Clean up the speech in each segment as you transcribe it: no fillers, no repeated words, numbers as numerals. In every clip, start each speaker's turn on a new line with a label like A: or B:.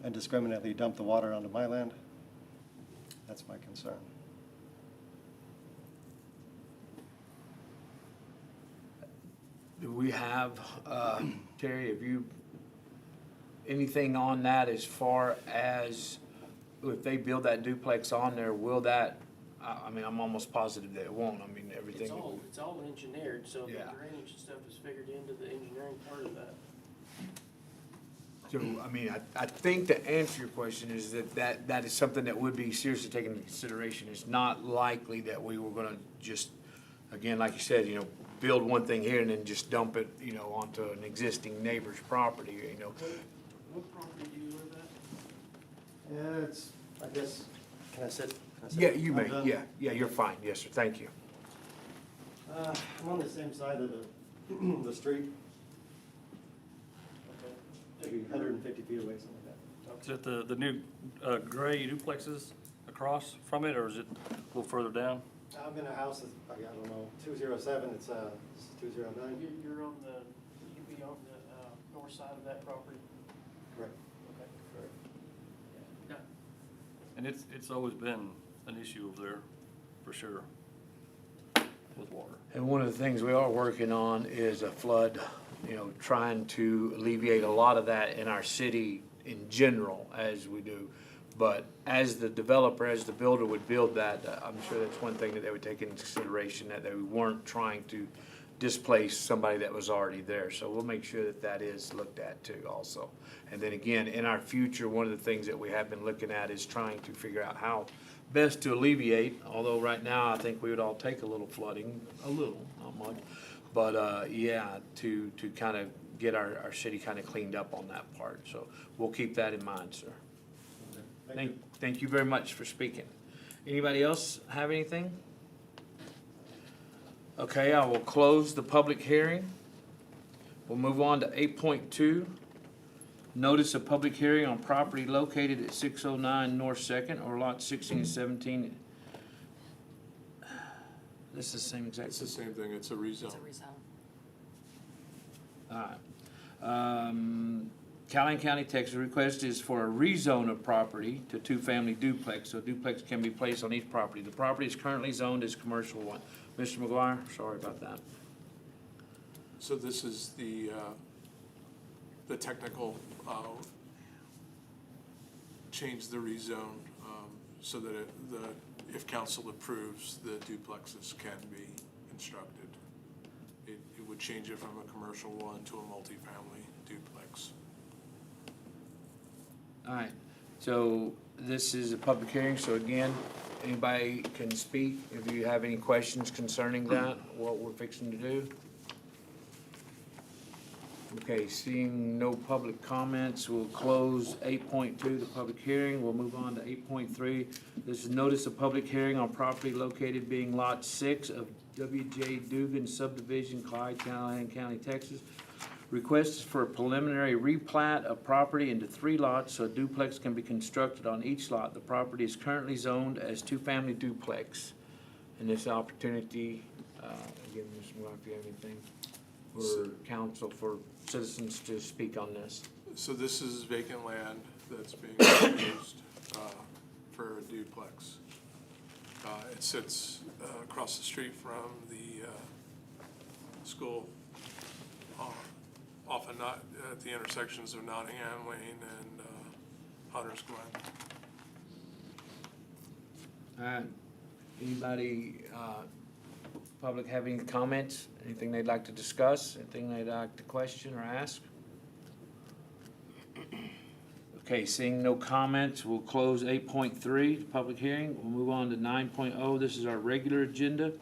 A: indiscriminately dump the water onto my land. That's my concern.
B: Do we have, Terry, have you, anything on that as far as if they build that duplex on there, will that, I mean, I'm almost positive that it won't. I mean, everything.
C: It's all engineered, so the
B: Yeah.
C: drainage and stuff is figured into the engineering part of that.
B: So, I mean, I think to answer your question is that is something that would be seriously taken into consideration. It's not likely that we were gonna just, again, like you said, build one thing here and then just dump it, onto an existing neighbor's property,
C: What property do you live at?
A: Yeah, it's, I guess, can I sit?
B: Yeah, you may,
A: I'm done.
B: yeah, you're fine, yes, sir, thank you.
A: I'm on the same side of the street, maybe 150 feet away, something like that.
D: Is it the new gray duplexes across from it, or is it a little further down?
A: I'm in a house that's, I don't know, 207, it's 209.
C: You're on you'd be on the north side of that property?
A: Correct.
C: Okay.
A: Correct.
C: Yeah.
D: And it's always been an issue over there, for sure, with water.
B: And one of the things we are working on is a flood, trying to alleviate a lot of that in our city in general as we do. But as the developer, as the builder would build that, I'm sure that's one thing that they would take into consideration, that they weren't trying to displace somebody that was already there. So we'll make sure that that is looked at too also. And then again, in our future, one of the things that we have been looking at is trying to figure out how best to alleviate, although right now I think we would all take a little flooding, a little, not much. But yeah, to kind of get our city kind of cleaned up on that part. So we'll keep that in mind, sir. Thank you very much for speaking. Anybody else have anything? Okay, I will close the public hearing. We'll move on to 8.2. Notice of public hearing on property located at 609 North Second or lot 16 and 17. This is the same exact.
E: It's the same thing, it's a rezone.
F: It's a rezone.
B: All right. Callahan County, Texas, request is for a rezone of property to two-family duplex, so duplex can be placed on each property. The property is currently zoned as commercial one. Mr. McGuire, sorry about that.
E: So this is the technical, change the rezone, so that if council approves, the duplexes can be constructed. It would change it from a commercial one to a multifamily duplex.
B: All right, so this is a public hearing, so again, anybody can speak if you have any questions concerning that, what we're fixing to do. Okay, seeing no public comments, we'll close 8.2, the public hearing. We'll move on to 8.3. This is notice of public hearing on property located being Lot 6 of W.J. Dugan subdivision, Clyde, Callahan County, Texas. Request is for a preliminary replat of property into 3 lots so a duplex can be constructed on each lot. The property is currently zoned as two-family duplex. And this opportunity, again, Mr. McGuire, if you have anything for council, for citizens to speak on this.
E: So this is vacant land that's being used for a duplex. It sits across the street from the school, often not at the intersections of Nottingham Lane and Hunter's Glen.
B: All right, anybody, public have any comments? Anything they'd like to discuss? Anything they'd like to question or ask? Okay, seeing no comments, we'll close 8.3, public hearing. We'll move on to 9.0. This is our regular agenda.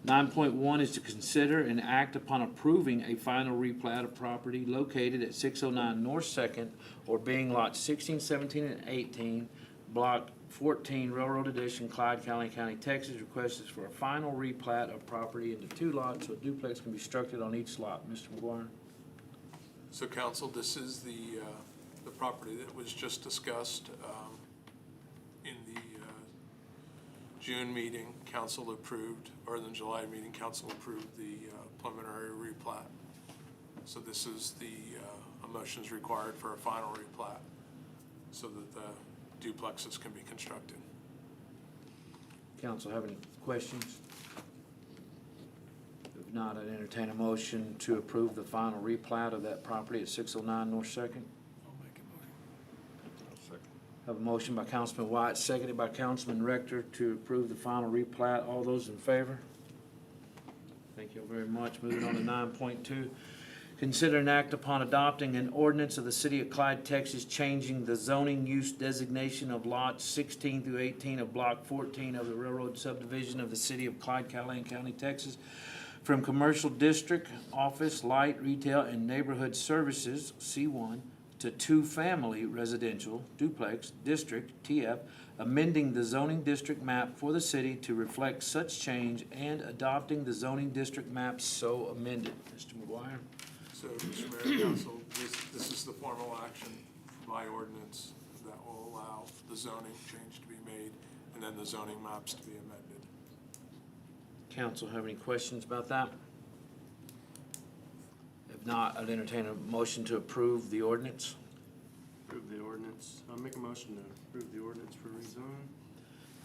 B: 9.1 is to consider and act upon approving a final replat of property located at 609 North Second or being lots 16, 17, and 18, block 14, Railroad Edition, Clyde, Callahan County, Texas. Request is for a final replat of property into 2 lots so a duplex can be constructed on each lot. Mr. McGuire.
E: So council, this is the property that was just discussed in the June meeting. Council approved, or in the July meeting, council approved the preliminary replat. So this is the motions required for a final replat. so that the duplexes can be constructed.
B: Council have any questions? If not, I'd entertain a motion to approve the final replat of that property at 609 North Second.
D: I'll make a motion.
B: Have a motion by Councilman White, seconded by Councilman Rector to approve the final replat. All those in favor? Thank you very much. Moving on to 9.2. Consider an act upon adopting an ordinance of the City of Clyde, Texas, changing the zoning use designation of lots 16 through 18 of Block 14 of the Railroad Subdivision of the City of Clyde, Callahan County, Texas, from Commercial District, Office, Light, Retail, and Neighborhood Services, C1, to two-family residential duplex district, TF, amending the zoning district map for the city to reflect such change and adopting the zoning district map so amended. Mr. McGuire?
E: So, Mr. Mayor, Council, this is the formal action by ordinance that will allow the zoning change to be made and then the zoning maps to be amended.
B: Council have any questions about that? If not, I'd entertain a motion to approve the ordinance.
C: Approve the ordinance. I'll make a motion to approve the ordinance for rezone.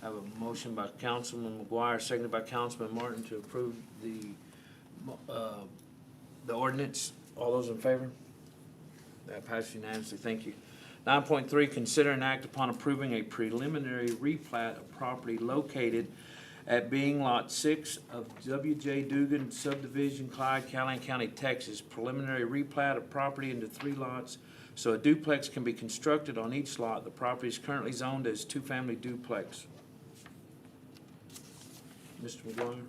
B: I have a motion by Councilman McGuire, seconded by Councilman Martin to approve the ordinance. All those in favor? That passes unanimously. Thank you. 9.3, consider an act upon approving a preliminary replat of property located at being Lot 6 of W.J. Dugan Subdivision, Clyde, Callahan County, Texas. Preliminary replat of property into 3 lots so a duplex can be constructed on each lot. The property is currently zoned as two-family duplex. Mr. McGuire?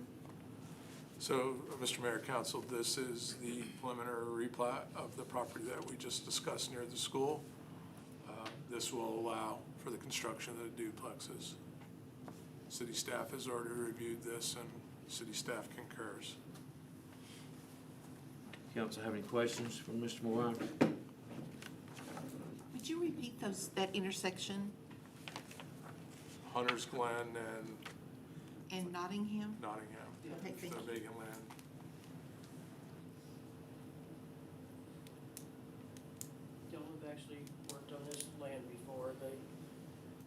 E: So, Mr. Mayor, Council, this is the preliminary replat of the property that we just discussed near the school. This will allow for the construction of the duplexes. City staff has already reviewed this and city staff concurs.
B: Council have any questions from Mr. McGuire?
F: Would you repeat that intersection
E: Hunter's Glen and
F: in Nottingham?
E: Nottingham,
F: Okay, thank
E: the
F: you.
E: vacant land.
C: Y'all have actually worked on this land before.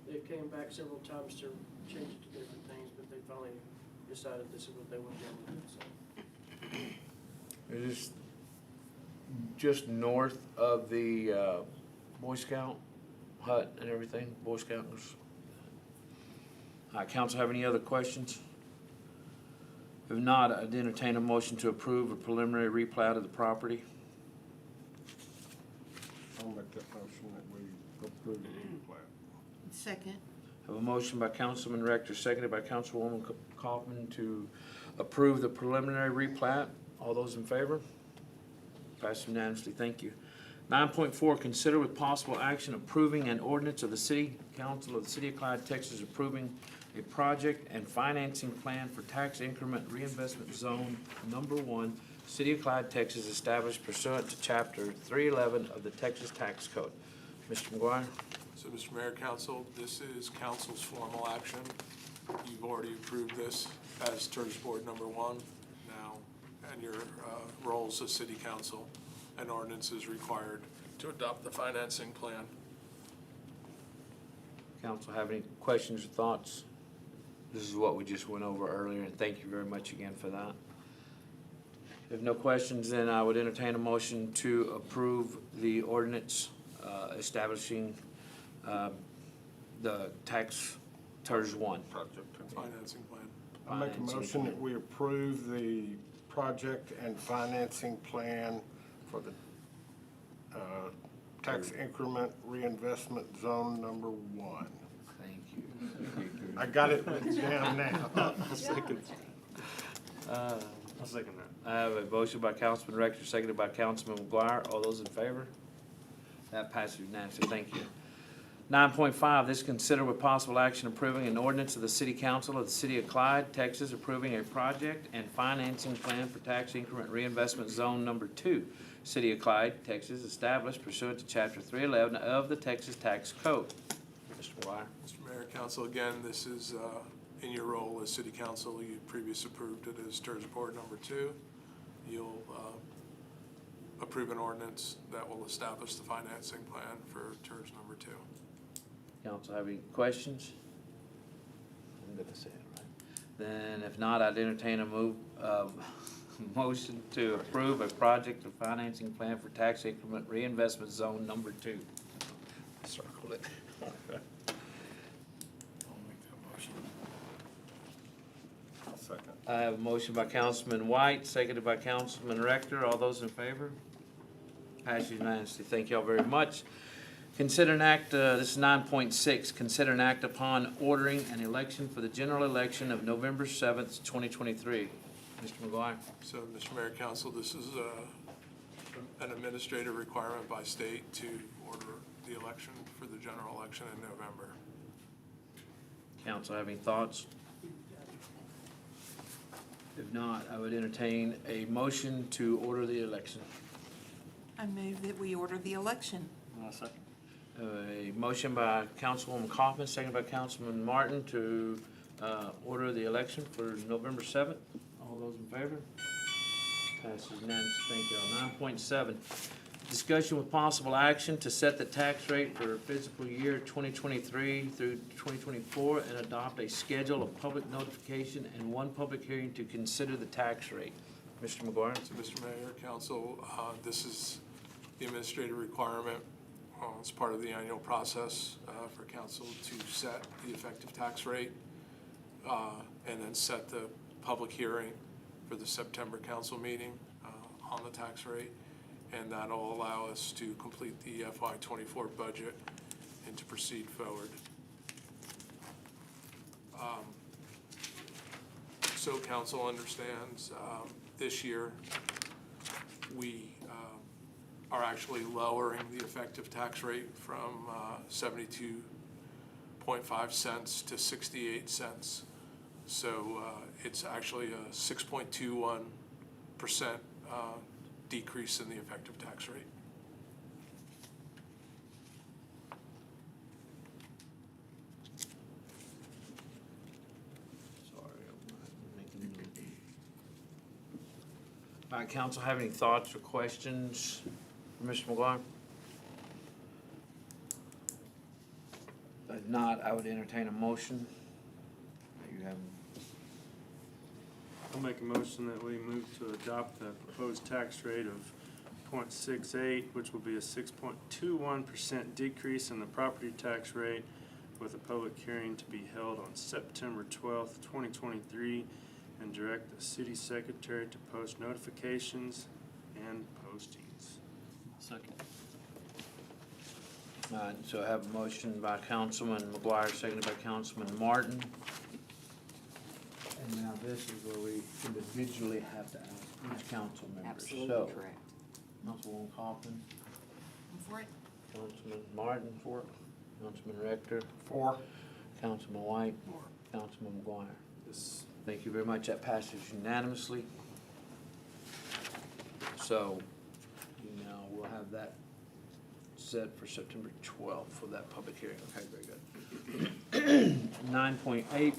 C: They came back several times to change it to different things, but they finally decided this is what they want to do, so.
B: It is just north of the Boy Scout hut and everything, Boy Scouts. Council have any other questions? If not, I'd entertain a motion to approve a preliminary replat of the property.
G: I'll make that motion that we approve the replat.
F: Second.
B: Have a motion by Councilman Rector, seconded by Councilwoman Kaufman to approve the preliminary replat. All those in favor? Passed unanimously. Thank you. 9.4, consider with possible action approving an ordinance of the City Council of the City of Clyde, Texas, approving a project and financing plan for tax increment reinvestment zone number 1, City of Clyde, Texas, established pursuant to Chapter 311 of the Texas Tax Code. Mr. McGuire?
E: So, Mr. Mayor, Council, this is council's formal action. You've already approved this as TERS Board number 1. Now, and your roles as city council, an ordinance is required to adopt the financing plan.
B: Council have any questions or thoughts? This is what we just went over earlier, and thank you very much again for that. If no questions, then I would entertain a motion to approve the ordinance establishing the tax TERS 1.
E: Financing plan.
G: I make a motion that we approve the project and financing plan for the tax increment reinvestment zone number 1.
B: Thank you.
G: I got it written down now.
C: I'll second that.
B: I have a motion by Councilman Rector, seconded by Councilman McGuire. All those in favor? That passes unanimously. Thank you. 9.5, this consider with possible action approving an ordinance of the City Council of the City of Clyde, Texas, approving a project and financing plan for tax increment reinvestment zone number 2, City of Clyde, Texas, established pursuant to Chapter 311 of the Texas Tax Code. Mr. McGuire?
E: Mr. Mayor, Council, again, this is in your role as city council. You previously approved it as TERS Board number 2. You'll approve an ordinance that will establish the financing plan for TERS number 2.
B: Council have any questions? I'm gonna say it right. Then if not, I'd entertain a motion to approve a project and financing plan for tax increment reinvestment zone number 2. Circle it.
D: I'll make that motion.
G: Second.
B: I have a motion by Councilman White, seconded by Councilman Rector. All those in favor? Passes unanimously. Thank y'all very much. Consider an act, this is 9.6, consider an act upon ordering an election for the general election of November 7th, 2023. Mr. McGuire.
E: So, Mr. Mayor, Council, this is an administrative requirement by state to order the election for the general election in November.
B: Council have any thoughts? If not, I would entertain a motion to order the election.
F: I move that we order the election.
D: I'll second.
B: A motion by Councilwoman Kaufman, seconded by Councilman Martin to order the election for November 7th. All those in favor? Passes unanimously. Thank y'all. 9.7, discussion with possible action to set the tax rate for fiscal year 2023 through 2024 and adopt a schedule of public notification and one public hearing to consider the tax rate. Mr. McGuire?
E: So, Mr. Mayor, Council, this is the administrative requirement as part of the annual process for council to set the effective tax rate and then set the public hearing for the September council meeting on the tax rate. And that'll allow us to complete the FY24 budget and to proceed forward. So council understands this year we are actually lowering the effective tax rate from 72.5 cents to 68 cents. So it's actually a 6.21% decrease in the effective tax rate.
B: Sorry, I'm making. All right, council, have any thoughts or questions for Mr. McGuire? If not, I would entertain a motion. You have,
H: I'll make a motion that we move to adopt the proposed tax rate of 0.68, which will be a 6.21% decrease in the property tax rate, with a public hearing to be held on September 12th, 2023, and direct the city secretary to post notifications and postings.
D: Second.
B: all right, so I have a motion by Councilman McGuire, seconded by Councilman Martin. And now this is where we individually have to ask each council member.
F: Absolutely
B: So,
F: correct.
B: Councilwoman Kaufman,
F: I'm for it.
B: Councilman Martin, for Councilman Rector,
G: 4.
B: Councilman White, Councilman McGuire.
H: This
B: Thank you very much. That passes unanimously. So, now we'll have that set for September 12th for that public hearing. Okay, very good. 9.8,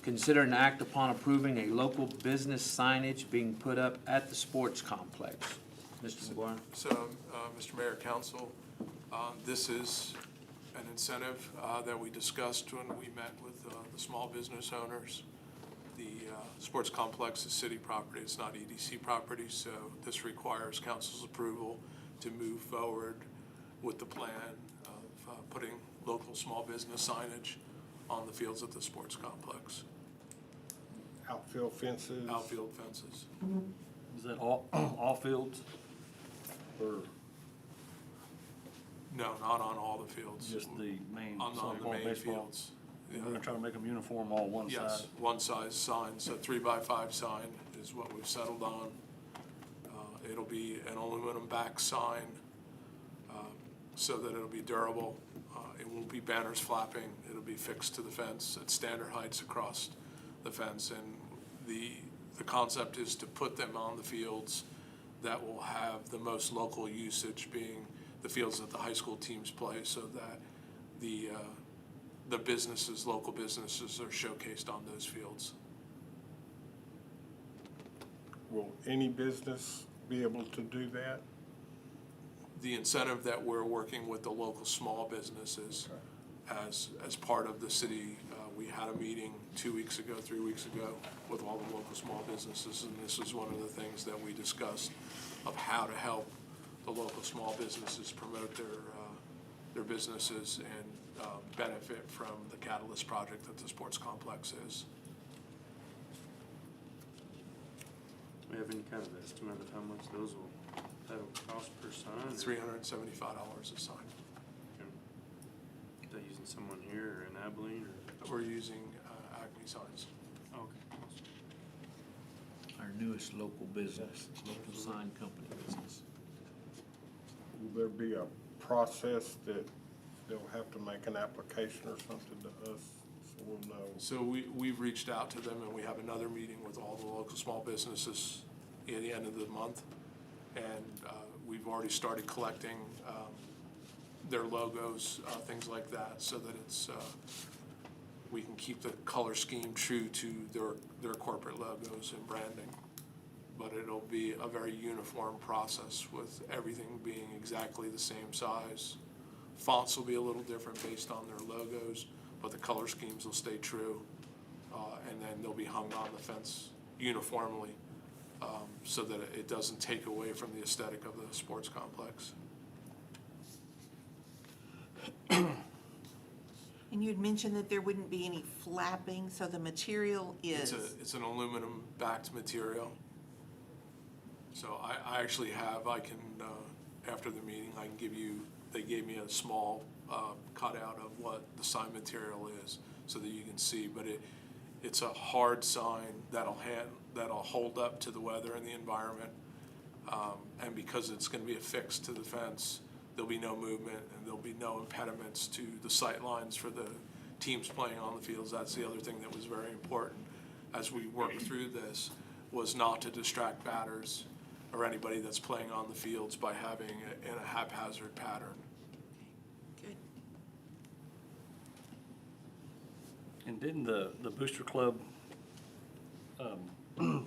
B: consider an act upon approving a local business signage being put up at the sports complex. Mr. McGuire?
E: So, Mr. Mayor, Council, this is an incentive that we discussed when we met with the small business owners. The sports complex is city property, it's not EDC property, so this requires council's approval to move forward with the plan of putting local small business signage on the fields at the sports complex,
G: Outfield fences.
E: outfield fences.
D: Is that all fields? Or
E: No, not on all the fields.
D: just the main
E: On the
D: softball,
E: main
D: baseball?
E: fields.
D: We're gonna try to make them uniform all one
E: Yes,
D: side.
E: one size sign, so 3x5 sign is what we've settled on. It'll be an aluminum back sign, so that it'll be durable. It won't be banners flapping, it'll be fixed to the fence at standard heights across the fence. And the concept is to put them on the fields that will have the most local usage, being the fields that the high school teams play, so that the businesses, local businesses are showcased on those fields.
G: Will any business be able to do that?
E: the incentive that we're working with the local small businesses as part of the city. We had a meeting 2 weeks ago, 3 weeks ago, with all the local small businesses, and this was one of the things that we discussed of how to help the local small businesses promote their businesses and benefit from the Catalyst project that the sports complex is.
H: We have any kind of estimate of how much that'll cost per sign?
E: $375 a sign.
H: They using someone here or in Abilene or?
E: We're using Acme signs.
H: Okay.
B: Our newest local business, local sign company business.
G: Will there be a process that they'll have to make an application or something to us, so we'll know?
E: So we've reached out to them, and we have another meeting with all the local small businesses at the end of the month. And we've already started collecting their logos, things like that, so that it's, we can keep the color scheme true to their corporate logos and branding. But it'll be a very uniform process with everything being exactly the same size. Fonts will be a little different based on their logos, but the color schemes will stay true. And then they'll be hung on the fence uniformly, so that it doesn't take away from the aesthetic of the sports complex.
F: And you had mentioned that there wouldn't be any flapping, so the material is?
E: It's an aluminum backed material. So I actually have, I can, after the meeting, I can give you, they gave me a small cutout of what the sign material is so that you can see, but it's a hard sign that'll hold up to the weather and the environment. And because it's gonna be affixed to the fence, there'll be no movement and there'll be no impediments to the sight lines for the teams playing on the fields. That's the other thing that was very important as we worked through this, was not to distract batters or anybody that's playing on the fields by having it in a haphazard pattern.
F: Good.
D: And didn't the Booster Club, I know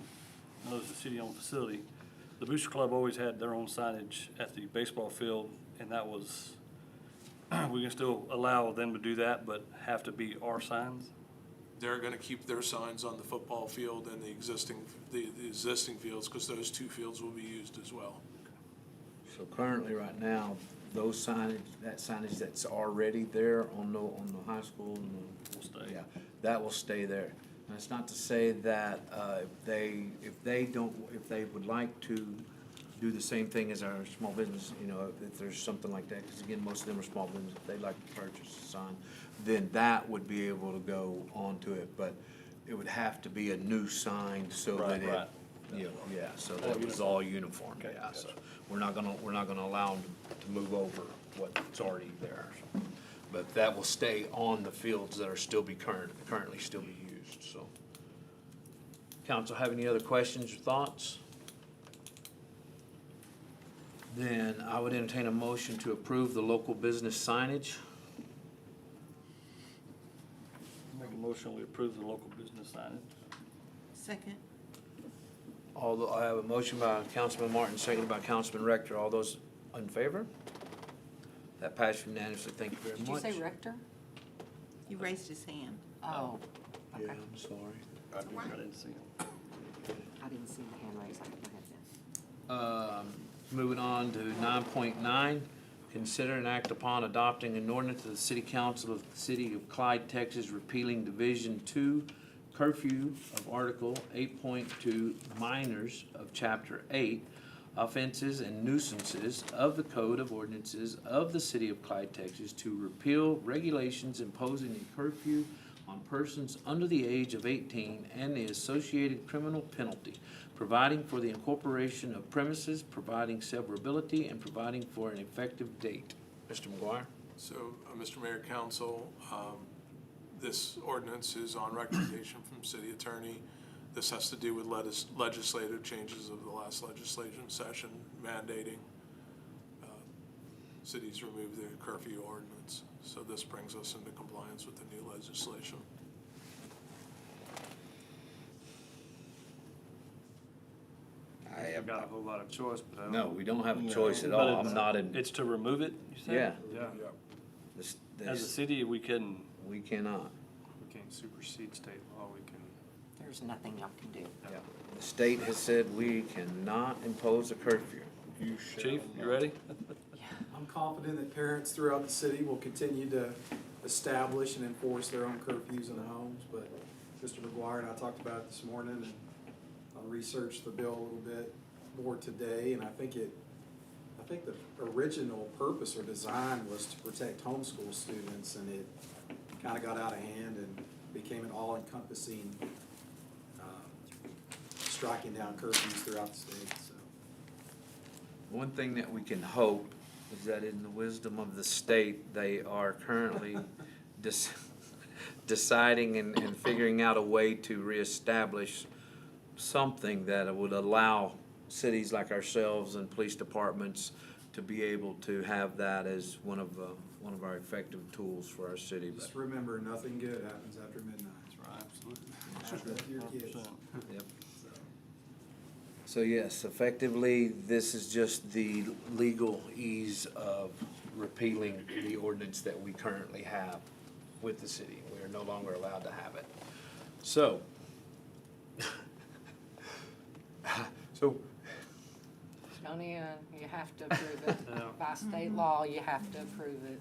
D: it's a city-owned facility, the Booster Club always had their own signage at the baseball field, and that was, we can still allow them to do that, but have to be our signs?
E: They're gonna keep their signs on the football field and the existing fields, because those two fields will be used as well.
B: So currently, right now, those signage, that signage that's already there on the high school and
D: Will stay.
B: yeah, that will stay there. And it's not to say that, if they would like to do the same thing as our small business, you know, if there's something like that, because again, most of them are small business, if they'd like to purchase a sign, then that would be able to go onto it, but it would have to be a new sign so that
D: Right.
B: it, you know, yeah, so that it was all uniform,
D: Okay,
B: yeah,
D: gotcha.
B: so we're not gonna allow them to move over what's already there. But that will stay on the fields that are currently still be used, so. Council have any other questions or thoughts? Then I would entertain a motion to approve the local business signage.
D: Make a motion, we approve the local business signage.
F: Second.
B: Although I have a motion by Councilman Martin, seconded by Councilman Rector. All those in favor? That passed unanimously. Thank you very
I: Did you
B: much.
I: say rector?
F: He raised his hand.
I: Oh,
B: Yeah,
I: okay.
B: I'm sorry.
D: I didn't see him.
I: I didn't see the hand raised. Go ahead then.
B: Moving on to 9.9, consider and act upon adopting an ordinance of the City Council of the City of Clyde, Texas, repealing Division 2 curfew of Article 8.2 minors of Chapter 8 offenses and nuisances of the Code of Ordinances of the City of Clyde, Texas, to repeal regulations imposing a curfew on persons under the age of 18 and the associated criminal penalty, providing for the incorporation of premises, providing severability, and providing for an effective date. Mr. McGuire?
E: So, Mr. Mayor, Council, this ordinance is on recommendation from City Attorney. This has to do with legislative changes of the last legislation session mandating cities remove the curfew ordinance. So this brings us into compliance with the new legislation.
J: I
H: we got a whole lot of choice, but I don't.
B: No, we don't have a
G: No.
B: choice at
D: But
B: all.
D: it's-
B: I'm not in,
D: It's to remove it, you said?
B: yeah.
H: Yeah,
G: Yep.
B: This-
D: As a
B: this-
D: city, we can,
B: We cannot.
H: we can't supersede state law, we can.
I: There's nothing y'all can do.
B: Yeah. The state has said we cannot impose a curfew.
G: You shall
D: Chief, you
G: not.
D: ready?
J: I'm confident that parents throughout the city will continue to establish and enforce their own curfews in the homes, but Mr. McGuire and I talked about it this morning, and I researched the bill a little bit more today, and I think the original purpose or design was to protect homeschool students, and it kinda got out of hand and became an all-encompassing, striking down curfews throughout the state, so.
B: One thing that we can hope is that in the wisdom of the state, they are currently deciding and figuring out a way to reestablish something that would allow cities like ourselves and police departments to be able to have that as one of our effective tools for our city. But,
J: Just remember, nothing good happens after midnight.
D: Absolutely.
J: After your kids.
B: yep.
J: So.
B: So yes, effectively, this is just the legal ease of repealing the ordinance that we currently have with the city. We are no longer allowed to have it. So,
I: Tony, you have to approve it.
H: Yeah.
I: By state law, you have to approve it.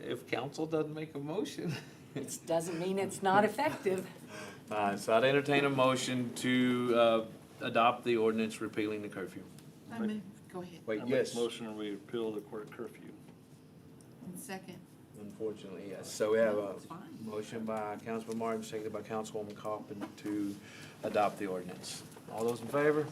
B: if council doesn't make a motion.
I: It doesn't mean it's not effective.
B: So I'd entertain a motion to adopt the ordinance repealing the curfew.
F: I move, go ahead.
B: Wait,
D: I
B: yes.
D: make a motion, we repeal the court curfew.
F: Second.
B: Unfortunately, yes. So we have a
F: It's fine.
B: motion by Councilman Martin, seconded by Councilwoman Coppin to adopt the ordinance. All those in favor?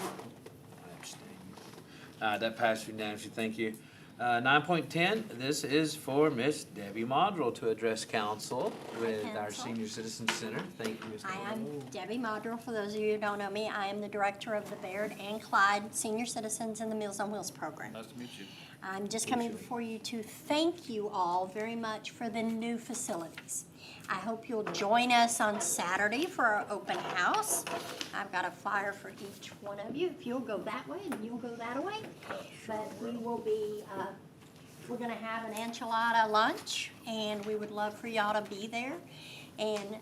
B: I abstain. That passed unanimously, thank you. 9.10, this is for Miss Debbie Modrell to address council with our
K: Council.
B: Senior Citizen Center. Thank you, Ms.
K: Hi, I'm
B: Modrell.
K: Debbie Modrell. For those of you who don't know me, I am the director of the Baird and Clyde Senior Citizens in the Meals on Wheels program.
D: Nice to meet you.
K: I'm just coming before you to thank you all very much for the new facilities. I hope you'll join us on Saturday for our open house. I've got a flyer for each one of you. If you'll go that way and you'll go that way. But we will be, we're gonna have an enchilada lunch, and we would love for y'all to be there. And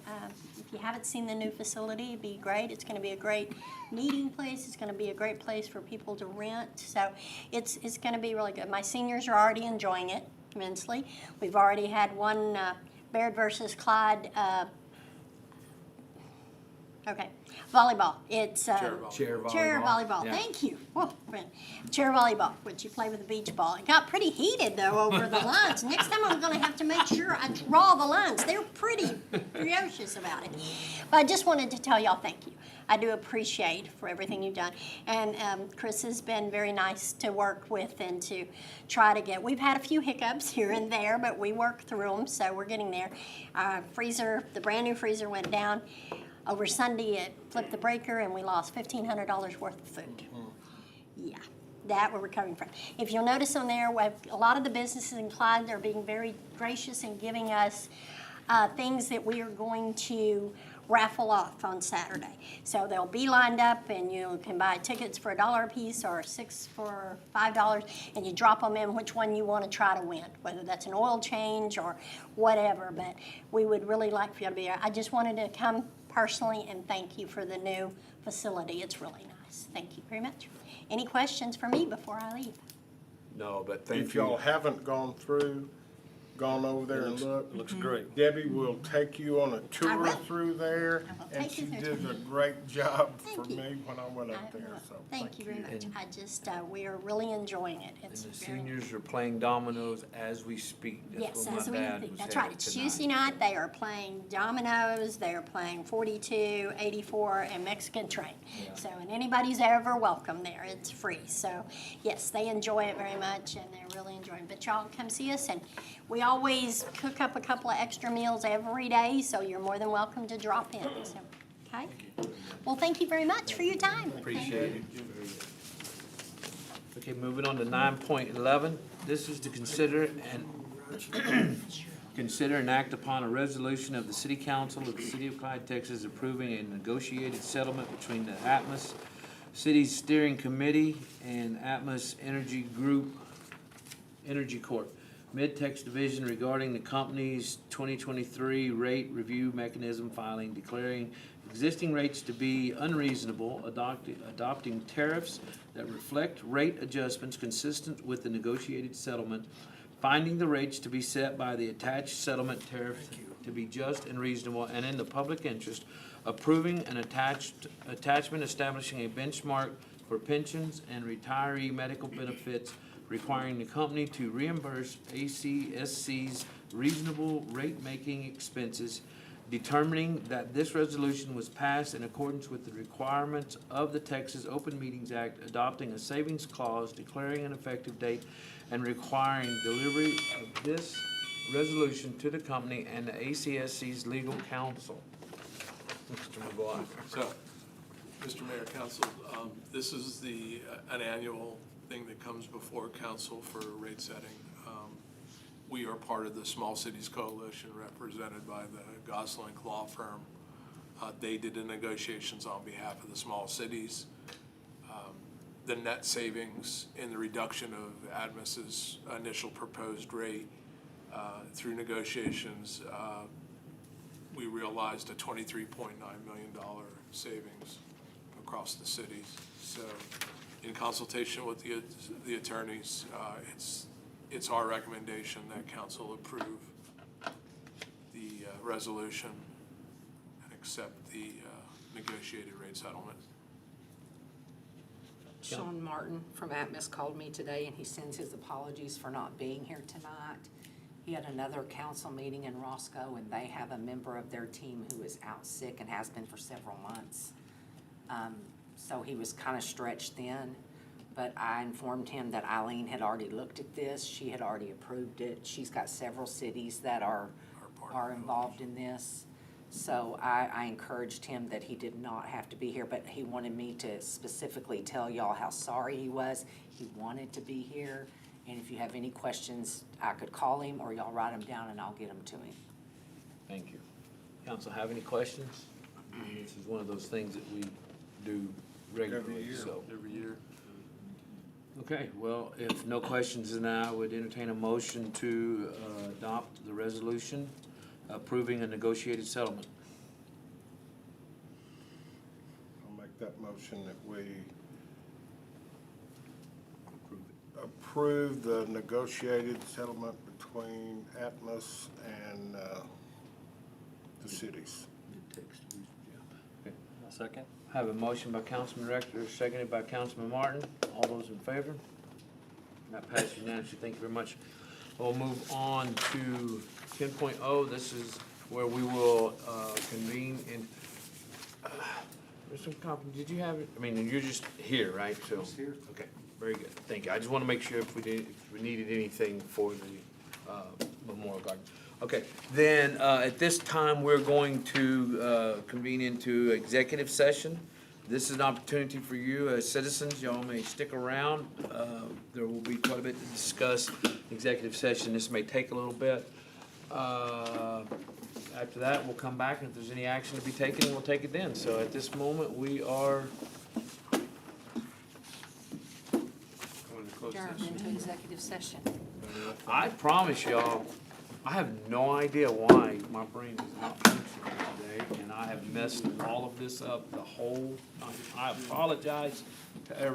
K: if you haven't seen the new facility, it'd be great. It's gonna be a great meeting place. It's gonna be a great place for people to rent. So it's gonna be really good. My seniors are already enjoying it immensely. We've already had one Baird versus Clyde, volleyball. It's
B: Chair volleyball.
K: Chair volleyball,
B: Yeah.
K: thank you. Whoa, man. Chair volleyball, which you play with a beach ball. It got pretty heated though over the lines. Next time I'm gonna have to make sure I draw the lines. They're pretty ferocious about it. But I just wanted to tell y'all thank you. I do appreciate for everything you've done. And Chris has been very nice to work with and to try to get, we've had a few hiccups here and there, but we work through them, so we're getting there. Freezer, the brand new freezer went down. Over Sunday, it flipped the breaker and we lost $1,500 worth of food. Yeah, that we're recovering from. If you'll notice on there, we have a lot of the businesses in Clyde are being very gracious and giving us things that we are going to raffle off on Saturday. So they'll be lined up and you can buy tickets for $1 a piece or 6 for $5, and you drop them in which one you want to try to win, whether that's an oil change or whatever. But we would really like for you to be here. I just wanted to come personally and thank you for the new facility. It's really nice. Thank you very much. Any questions for me before I leave?
B: No, but thank
G: If y'all
B: you.
G: haven't gone over there and looked,
D: It looks great.
G: Debbie will take you on a
K: I
G: tour
K: will.
G: through there,
K: I will
G: and
K: take you
G: she
K: through.
G: did a great job
K: Thank
G: for
K: you.
G: me when I went up
K: I
G: there,
K: will.
G: so.
K: Thank you very much.
B: And-
K: I just, we are really enjoying it.
B: And
K: It's
B: the
K: very.
B: seniors are playing dominoes as we speak.
K: Yes,
B: That's what
K: as
B: my
K: we
B: dad
K: think.
B: was
K: That's
B: headed
K: right. It's
B: tonight.
K: Tuesday night. They are playing dominoes, they are playing 42, 84, and Mexican train.
B: Yeah.
K: So, and anybody's ever welcome there. It's free. So, yes, they enjoy it very much, and they're really enjoying it. But y'all come see us, and we always cook up a couple of extra meals every day, so you're more than welcome to drop in. So, okay? Well, thank you very much for your time.
B: Appreciate it. Okay, moving on to 9.11. This is to consider and act upon a resolution of the City Council of the City of Clyde, Texas, approving a negotiated settlement between the Atmos City's Steering Committee and Atmos Energy Group, Energy Corp. Mid-Tex Division regarding the company's 2023 rate review mechanism filing, declaring existing rates to be unreasonable, adopting tariffs that reflect rate adjustments consistent with the negotiated settlement, finding the rates to be set by the attached settlement tariff to be just and reasonable and in the public interest, approving an attachment establishing a benchmark for pensions and retiree medical benefits, requiring the company to reimburse ACSC's reasonable rate-making expenses, determining that this resolution was passed in accordance with the requirements of the Texas Open Meetings Act, adopting a savings clause, declaring an effective date, and requiring delivery of this resolution to the company and the ACSC's legal counsel. Mr. McGuire.
E: So, Mr. Mayor, Council, this is an annual thing that comes before council for rate setting. We are part of the Small Cities Coalition represented by the Gosling Law Firm. They did the negotiations on behalf of the small cities. The net savings in the reduction of Atmos's initial proposed rate through negotiations, we realized a $23.9 million savings across the cities. So in consultation with the attorneys, it's our recommendation that council approve the resolution and accept the negotiated rate settlement.
I: Sean Martin from Atmos called me today, and he sends his apologies for not being here tonight. He had another council meeting in Roscoe, and they have a member of their team who is out sick and has been for several months. So he was kind of stretched thin, but I informed him that Eileen had already looked at this. She had already approved it. She's got several cities that are involved in this. So I encouraged him that he did not have to be here, but he wanted me to specifically tell y'all how sorry he was. He wanted to be here, and if you have any questions, I could call him or y'all write them down and I'll get them to him.
B: Thank you. Council have any questions? This is one of those things that we do regularly, so.
D: Every year.
B: Okay, well, if no questions, then I would entertain a motion to adopt the resolution approving a negotiated settlement.
G: I'll make that motion that we approve the negotiated settlement between Atmos and the cities.
D: Second?
B: Have a motion by Councilman Rector, seconded by Councilman Martin. All those in favor? That passes unanimously. Thank you very much. We'll move on to 10.0. This is where we will convene in, there's some did you have it? I mean, you're just here, right? So
J: Just here.
B: Okay, very good. Thank you. I just want to make sure if we needed anything for the Memorial Garden. Okay, then at this time, we're going to convene into executive session. This is an opportunity for you as citizens. Y'all may stick around. There will be quite a bit to discuss. Executive session, this may take a little bit. After that, we'll come back, and if there's any action to be taken, we'll take it then. So at this moment, we are
H: Going to close
I: Adjourn
H: session.
I: into executive session.
B: I promise y'all, I have no idea why my brain is not functioning today, and I have messed all of this up the whole time. I apologize to everyone.